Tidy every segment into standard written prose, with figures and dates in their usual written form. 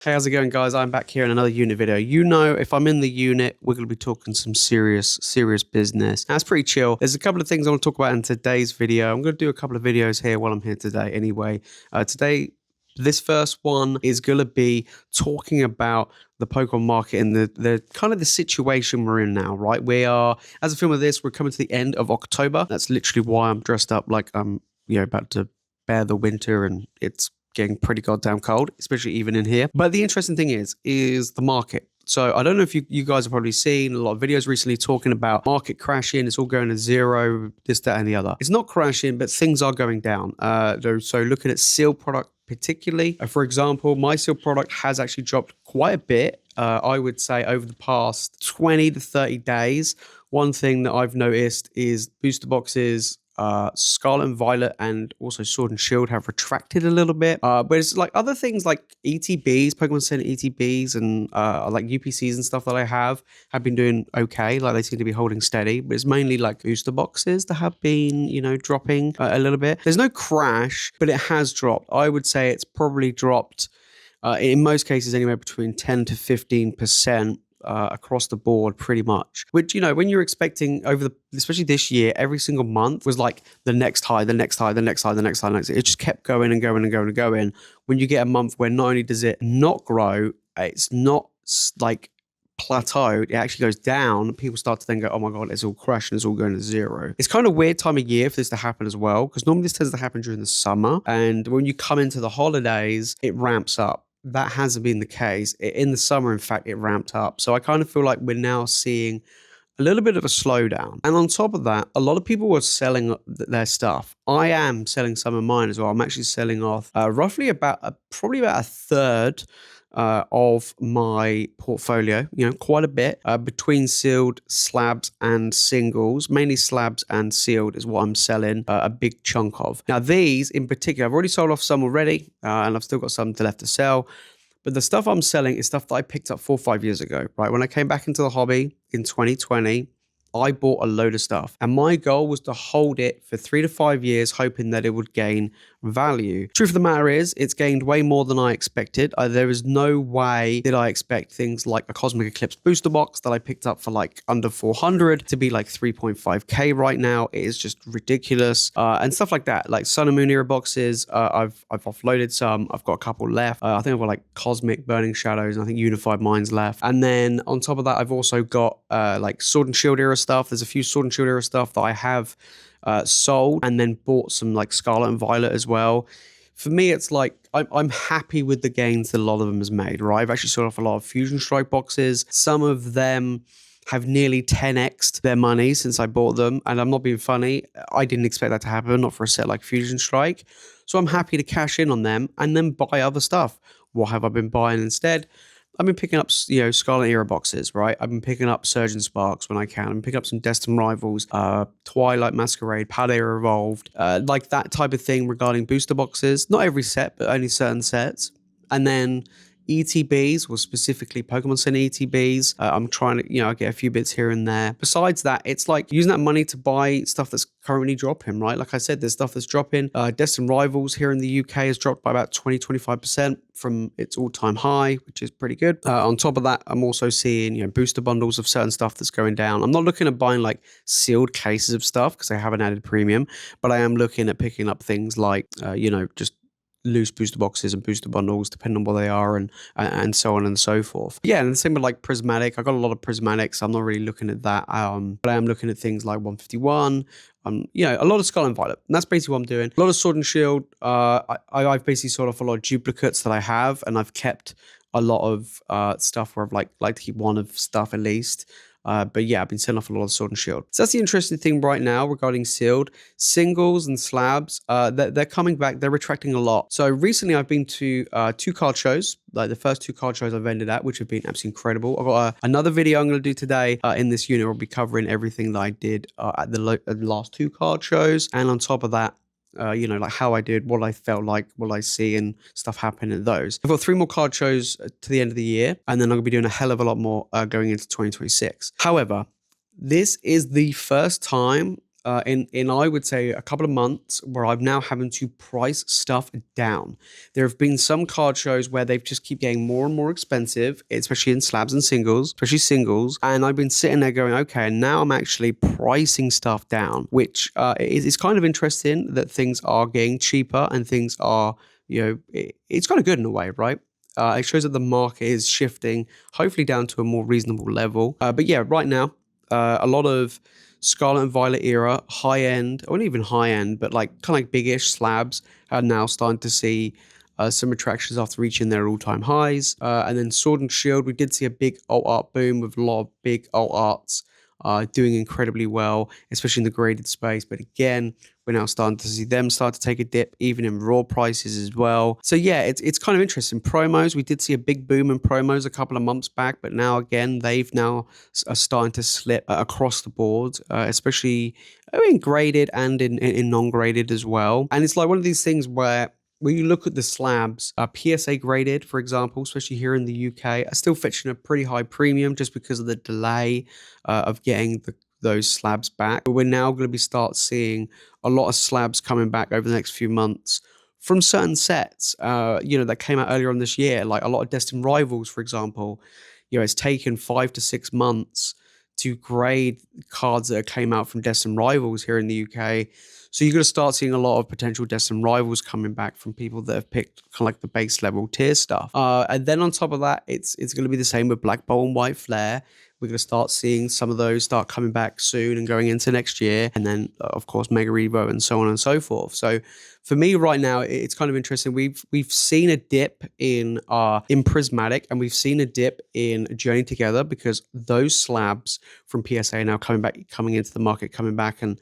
Hey, how's it going, guys? I'm back here in another unit video. You know, if I'm in the unit, we're going to be talking some serious business. That's pretty chill. There's a couple of things I want to talk about in today's video. I'm going to do a couple of videos here while I'm here today anyway. This first one is going to be talking about the Pokemon market and the kind of the situation we're in now, right? We are, as a film of this, we're coming to the end of October. That's literally why I'm dressed up like I'm, about to bear the winter, and it's getting pretty goddamn cold, especially even in here. But the interesting thing is the market. So I don't know if you guys have probably seen a lot of videos recently talking about market crashing. It's all going to zero, this, that, and the other. It's not crashing, but things are going down. So looking at sealed product particularly, for example, my sealed product has actually dropped quite a bit. I would say over the past 20 to 30 days. One thing that I've noticed is booster boxes, Scarlet and Violet and also Sword and Shield have retracted a little bit. But it's like other things like ETBs, Pokemon Center ETBs, and like UPCs and stuff that I have been doing okay. Like they seem to be holding steady. But it's mainly like booster boxes that have been, dropping a little bit. There's no crash, but it has dropped. I would say it's probably dropped in most cases anywhere between 10 to 15%. Across the board pretty much, which when you're expecting especially this year, every single month was like the next high, the next high, the next high, the next high, it just kept going and going and going and going. When you get a month where not only does it not grow, it's not like plateaued, it actually goes down, people start to then go, oh my god, it's all crashing, it's all going to zero. It's kind of weird time of year for this to happen as well, because normally this tends to happen during the summer, and when you come into the holidays it ramps up. That hasn't been the case. In the summer, in fact, it ramped up. So I kind of feel like we're now seeing a little bit of a slowdown. And on top of that, a lot of people were selling their stuff. I am selling some of mine as well. I'm actually selling off roughly probably about a third of my portfolio, quite a bit between sealed, slabs, and singles. Mainly slabs and sealed is what I'm selling a big chunk of. Now, these in particular, I've already sold off some already, and I've still got some left to sell. But the stuff I'm selling is stuff that I picked up 4 or 5 years ago, right? When I came back into the hobby in 2020, I bought a load of stuff, and my goal was to hold it for 3 to 5 years, hoping that it would gain value. Truth of the matter is, it's gained way more than I expected. There is no way that I expect things like a Cosmic Eclipse booster box that I picked up for like under 400 to be like 3.5k right now. It is just ridiculous, and stuff like that. Like Sun and Moon era boxes, I've offloaded some. I've got a couple left. I think I've got like Cosmic Burning Shadows, and I think Unified Minds left. And then on top of that, I've also got like Sword and Shield era stuff. There's a few Sword and Shield era stuff that I have sold, and then bought some like Scarlet and Violet as well. For me, it's like I'm happy with the gains that a lot of them has made, right? I've actually sold off a lot of Fusion Strike boxes. Some of them have nearly 10x'd their money since I bought them, and I'm not being funny. I didn't expect that to happen, not for a set like Fusion Strike. So I'm happy to cash in on them and then buy other stuff. What have I been buying instead? I've been picking up, Scarlet Era boxes, right? I've been picking up Surge and Sparks when I can. I'm picking up some Destined Rivals, Twilight Masquerade, Paldea Evolved, like that type of thing regarding booster boxes. Not every set, but only certain sets. And then ETBs, or specifically Pokemon Center ETBs. I'm trying to, get a few bits here and there. Besides that, it's like using that money to buy stuff that's currently dropping, right? Like I said, there's stuff that's dropping. Destined Rivals here in the UK has dropped by about 20-25% from its all-time high, which is pretty good. On top of that, I'm also seeing, booster bundles of certain stuff that's going down. I'm not looking at buying like sealed cases of stuff because I haven't added premium, but I am looking at picking up things like, just loose booster boxes and booster bundles, depending on what they are, and so on and so forth. Yeah, and the same with like Prismatic. I got a lot of Prismatics. I'm not really looking at that, but I am looking at things like 151. A lot of Scarlet and Violet. And that's basically what I'm doing. A lot of Sword and Shield. I've basically sold off a lot of duplicates that I have, and I've kept a lot of stuff where I've like to keep one of stuff at least. But yeah, I've been selling off a lot of Sword and Shield. So that's the interesting thing right now regarding sealed. Singles and slabs, they're coming back. They're retracting a lot. So recently I've been to 2 card shows, like the first 2 card shows I've ended at, which have been absolutely incredible. I've got another video I'm going to do today in this unit. I'll be covering everything that I did at the last 2 card shows. And on top of that, like how I did, what I felt like, what I see, and stuff happening at those. I've got 3 more card shows to the end of the year, and then I'm going to be doing a hell of a lot more going into 2026. However, this is the first time in I would say a couple of months where I'm now having to price stuff down. There have been some card shows where they've just keep getting more and more expensive, especially in slabs and singles, especially singles. And I've been sitting there going, okay, now I'm actually pricing stuff down, which is kind of interesting that things are getting cheaper and things are, it's kind of good in a way, right? It shows that the market is shifting, hopefully down to a more reasonable level. But yeah, right now, a lot of Scarlet and Violet era, high end, or not even high end, but like kind of like big-ish slabs are now starting to see some attractions after reaching their all-time highs. And then Sword and Shield, we did see a big alt art boom with a lot of big alt arts doing incredibly well, especially in the graded space. But again, we're now starting to see them start to take a dip, even in raw prices as well. So yeah, it's kind of interesting. Promos, we did see a big boom in promos a couple of months back, but now again, they've now are starting to slip across the board, especially in graded and in non-graded as well. And it's like one of these things where when you look at the slabs, PSA graded, for example, especially here in the UK, are still fetching a pretty high premium just because of the delay of getting those slabs back. But we're now going to start seeing a lot of slabs coming back over the next few months from certain sets, that came out earlier on this year, like a lot of Destined Rivals, for example. It's taken 5 to 6 months to grade cards that came out from Destined Rivals here in the UK. So you're going to start seeing a lot of potential Destined Rivals coming back from people that have picked kind of like the base level tier stuff. And then on top of that, it's going to be the same with Black Bolt and White Flare. We're going to start seeing some of those start coming back soon and going into next year. And then, of course, Mega Evo and so on and so forth. So for me right now, it's kind of interesting. We've seen a dip in Prismatic, and we've seen a dip in Journey Together because those slabs from PSA are now coming into the market, coming back and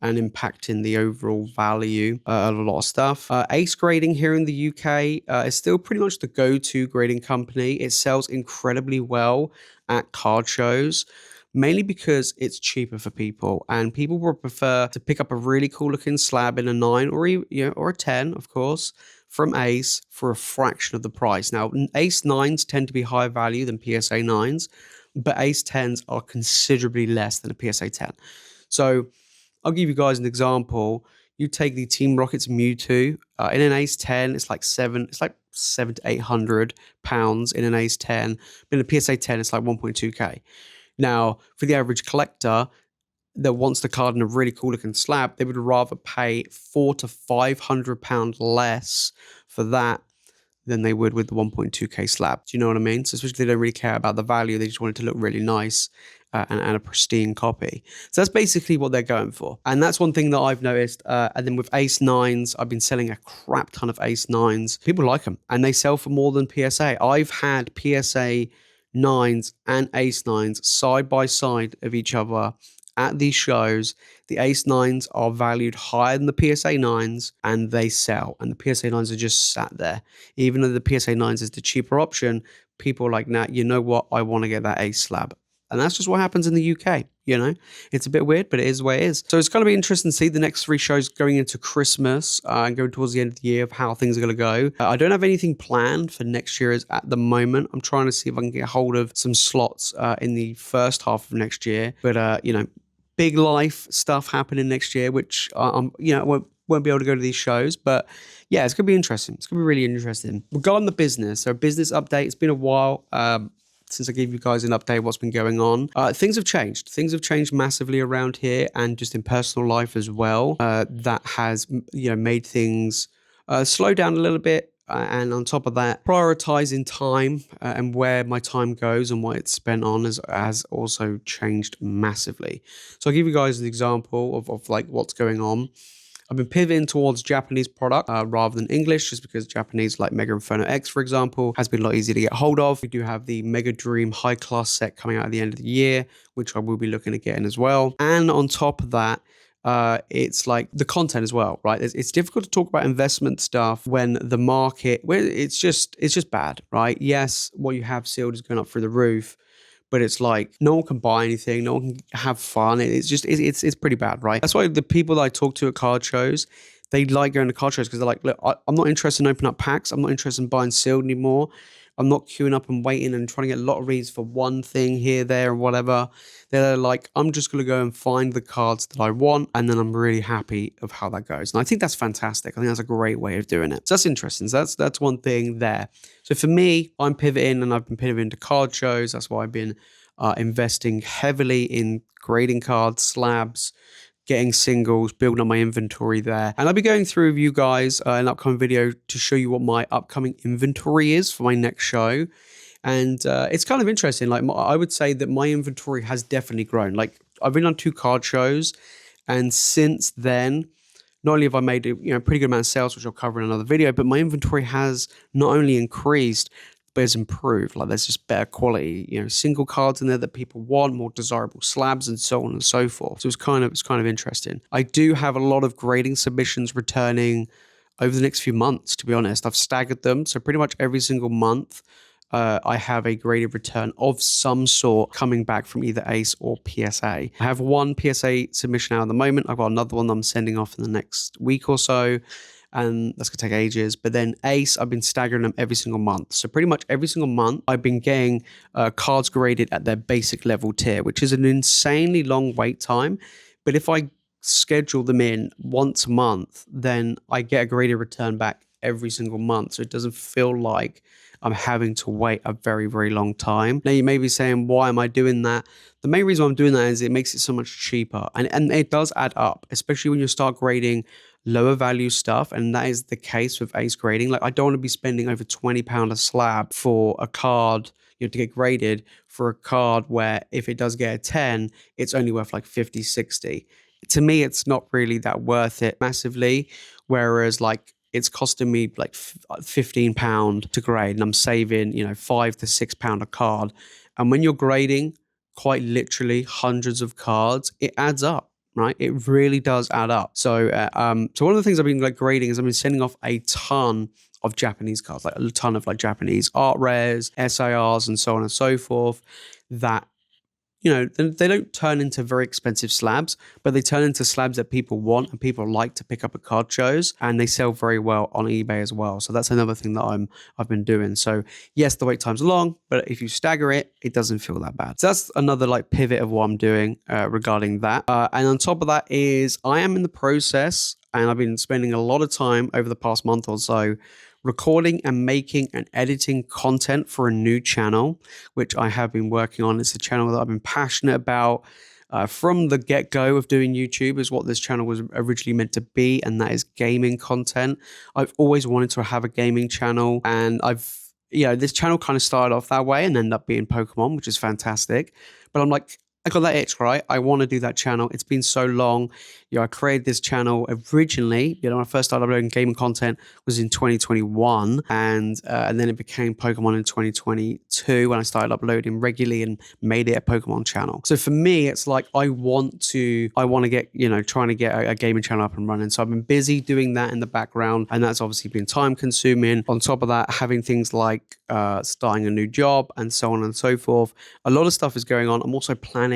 impacting the overall value of a lot of stuff. Ace Grading here in the UK is still pretty much the go-to grading company. It sells incredibly well at card shows, mainly because it's cheaper for people, and people will prefer to pick up a really cool looking slab in a 9 or a 10, of course, from Ace for a fraction of the price. Now, Ace 9s tend to be higher value than PSA 9s, but Ace 10s are considerably less than a PSA 10. So I'll give you guys an example. You take the Team Rocket's Mewtwo in an Ace 10. It's like £700 to £800 in an Ace 10. But in a PSA 10, it's like 1.2k. Now, for the average collector that wants the card in a really cool looking slab, they would rather pay £400 to £500 less for that than they would with the 1.2k slab. Do you know what I mean? So especially they don't really care about the value. They just want it to look really nice and a pristine copy. So that's basically what they're going for. And that's one thing that I've noticed. And then with Ace 9s, I've been selling a crap ton of Ace 9s. People like them and they sell for more than PSA. I've had PSA 9s and Ace 9s side by side of each other at these shows. The Ace 9s are valued higher than the PSA 9s and they sell. And the PSA 9s are just sat there. Even though the PSA 9s is the cheaper option, people are like, nah, you know what? I want to get that Ace slab. And that's just what happens in the UK, It's a bit weird, but it is the way it is. So it's going to be interesting to see the next 3 shows going into Christmas and going towards the end of the year of how things are going to go. I don't have anything planned for next year at the moment. I'm trying to see if I can get hold of some slots in the first half of next year. But, big life stuff happening next year, which I won't be able to go to these shows. But yeah, it's going to be interesting. It's going to be really interesting. Regarding the business, so business update, it's been a while since I gave you guys an update of what's been going on. Things have changed. Things have changed massively around here and just in personal life as well. That has, made things slow down a little bit. And on top of that, prioritizing time and where my time goes and what it's spent on has also changed massively. So I'll give you guys an example of like what's going on. I've been pivoting towards Japanese product rather than English, just because Japanese, like Mega Inferno X, for example, has been a lot easier to get hold of. We do have the Mega Dream High Class set coming out at the end of the year, which I will be looking at getting as well. And on top of that, it's like the content as well, right? It's difficult to talk about investment stuff when the market, where it's just bad, right? Yes, what you have sealed is going up through the roof, but it's like no one can buy anything, no one can have fun. It's pretty bad, right? That's why the people that I talk to at card shows, they like going to card shows because they're like, look, I'm not interested in opening up packs. I'm not interested in buying sealed anymore. I'm not queuing up and waiting and trying to get lotteries for one thing here, there, and whatever. They're like, I'm just going to go and find the cards that I want, and then I'm really happy of how that goes. And I think that's fantastic. I think that's a great way of doing it. So that's interesting. So that's one thing there. So for me, I'm pivoting, and I've been pivoting to card shows. That's why I've been investing heavily in grading cards, slabs, getting singles, building up my inventory there. And I'll be going through with you guys in an upcoming video to show you what my upcoming inventory is for my next show. And it's kind of interesting. Like, I would say that my inventory has definitely grown. Like, I've been on 2 card shows, and since then, not only have I made a pretty good amount of sales, which I'll cover in another video, but my inventory has not only increased, but it's improved. Like, there's just better quality, single cards in there that people want, more desirable slabs, and so on and so forth. So it's kind of interesting. I do have a lot of grading submissions returning over the next few months, to be honest. I've staggered them. So pretty much every single month, I have a graded return of some sort coming back from either ACE or PSA. I have one PSA submission out at the moment. I've got another one that I'm sending off in the next week or so, and that's going to take ages. But then ACE, I've been staggering them every single month. So pretty much every single month, I've been getting cards graded at their basic level tier, which is an insanely long wait time. But if I schedule them in once a month, then I get a graded return back every single month. So it doesn't feel like I'm having to wait a very, very long time. Now, you may be saying, why am I doing that? The main reason I'm doing that is it makes it so much cheaper. And it does add up, especially when you start grading lower value stuff. And that is the case with ACE grading. Like, I don't want to be spending over £20 a slab for a card, to get graded for a card where if it does get a 10, it's only worth like 50, 60. To me, it's not really that worth it massively. Whereas, like, it's costing me like £15 to grade, and I'm saving, £5 to £6 a card. And when you're grading quite literally hundreds of cards, it adds up, right? It really does add up. So, so one of the things I've been grading is I've been sending off a ton of Japanese cards, like a ton of Japanese art rares, SIRs, and so on and so forth. That they don't turn into very expensive slabs, but they turn into slabs that people want and people like to pick up at card shows, and they sell very well on eBay as well. So that's another thing that I've been doing. So yes, the wait time's long, but if you stagger it, it doesn't feel that bad. So that's another pivot of what I'm doing regarding that. And on top of that is I am in the process, and I've been spending a lot of time over the past month or so recording and making and editing content for a new channel, which I have been working on. It's a channel that I've been passionate about from the get-go of doing YouTube, is what this channel was originally meant to be, and that is gaming content. I've always wanted to have a gaming channel, and this channel kind of started off that way and ended up being Pokemon, which is fantastic. But I'm like, I got that itch, right? I want to do that channel. It's been so long. I created this channel originally, when I first started uploading gaming content was in 2021. And then it became Pokemon in 2022 when I started uploading regularly and made it a Pokemon channel. So for me, it's like, I want to get, trying to get a gaming channel up and running. So I've been busy doing that in the background, and that's obviously been time consuming. On top of that, having things like starting a new job and so on and so forth. A lot of stuff is going on. I'm also planning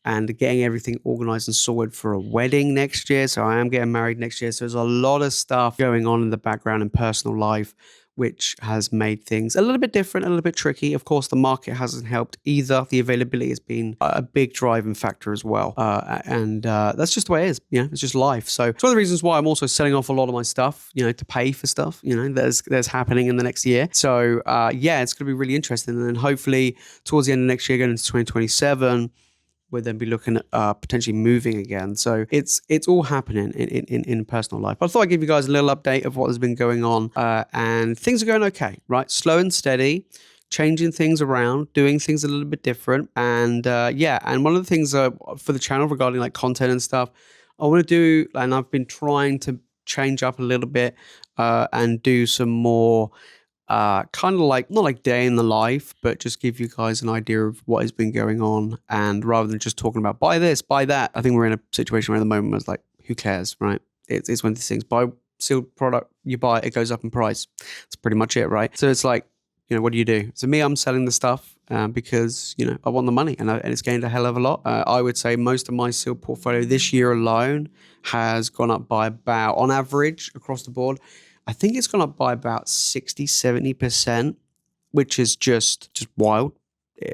and getting everything organized and sorted for a wedding next year. So I am getting married next year. So there's a lot of stuff going on in the background in personal life, which has made things a little bit different, a little bit tricky. Of course, the market hasn't helped either. The availability has been a big driving factor as well. And that's just the way it is. It's just life. So it's one of the reasons why I'm also selling off a lot of my stuff, to pay for stuff, there's happening in the next year. So it's going to be really interesting. And then hopefully towards the end of next year, going into 2027, we'll then be looking at potentially moving again. So it's all happening in personal life. But I thought I'd give you guys a little update of what has been going on. And things are going okay, right? Slow and steady, changing things around, doing things a little bit different. And and one of the things for the channel regarding content and stuff, I want to do, and I've been trying to change up a little bit and do some more kind of not like day in the life, but just give you guys an idea of what has been going on. And rather than just talking about buy this, buy that, I think we're in a situation where at the moment where it's like, who cares, right? It's one of these things. Buy sealed product, you buy it, it goes up in price. That's pretty much it, right? So it's like, what do you do? So me, I'm selling the stuff because, I want the money, and it's gained a hell of a lot. I would say most of my sealed portfolio this year alone has gone up by about, on average, across the board, I think it's gone up by about 60, 70%, which is just wild.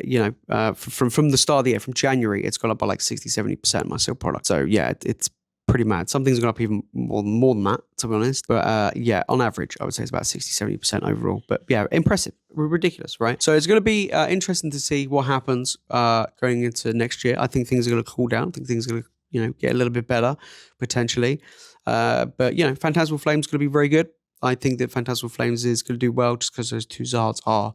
You know, from the start of the year, from January, it's gone up by like 60-70% my seal product. So yeah, it's pretty mad. Some things have gone up even more than that, to be honest. But yeah, on average, I would say it's about 60-70% overall. But yeah, impressive, ridiculous, right? So it's going to be interesting to see what happens going into next year. I think things are going to cool down. I think things are going to get a little bit better potentially. But Phantasmal Flames is going to be very good. I think that Phantasmal Flames is going to do well just because those two Zards are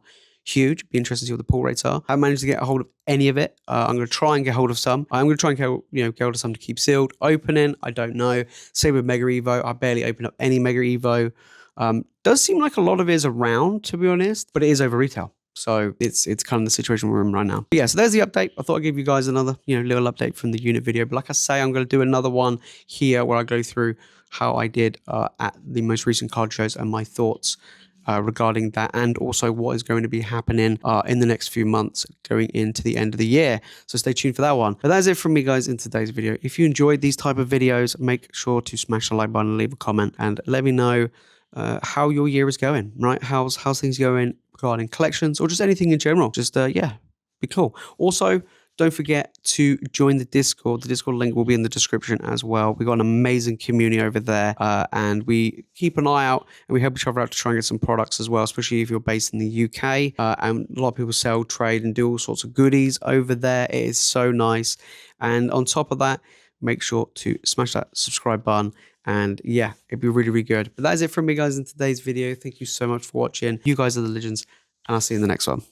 huge. Be interested to see what the pull rates are. I haven't managed to get a hold of any of it. I'm going to try and get hold of some. I'm going to try and get hold of some to keep sealed. Opening, I don't know. Same with Mega Evo. I barely open up any Mega Evo. Does seem like a lot of it is around, to be honest, but it is over retail. So it's kind of the situation we're in right now. But yeah, so there's the update. I thought I'd give you guys another little update from the unit video. But like I say, I'm going to do another one here where I go through how I did at the most recent card shows and my thoughts regarding that, and also what is going to be happening in the next few months going into the end of the year. So stay tuned for that one. But that's it from me, guys, in today's video. If you enjoyed these type of videos, make sure to smash the like button and leave a comment and let me know how your year is going, right? How's things going regarding collections or just anything in general. Just yeah, be cool. Also, don't forget to join the Discord. The Discord link will be in the description as well. We've got an amazing community over there, and we keep an eye out and we help each other out to try and get some products as well, especially if you're based in the UK. And a lot of people sell, trade, and do all sorts of goodies over there. It is so nice. And on top of that, make sure to smash that subscribe button. And yeah, it'd be really, really good. But that is it from me, guys, in today's video. Thank you so much for watching. You guys are the legends, and I'll see you in the next one.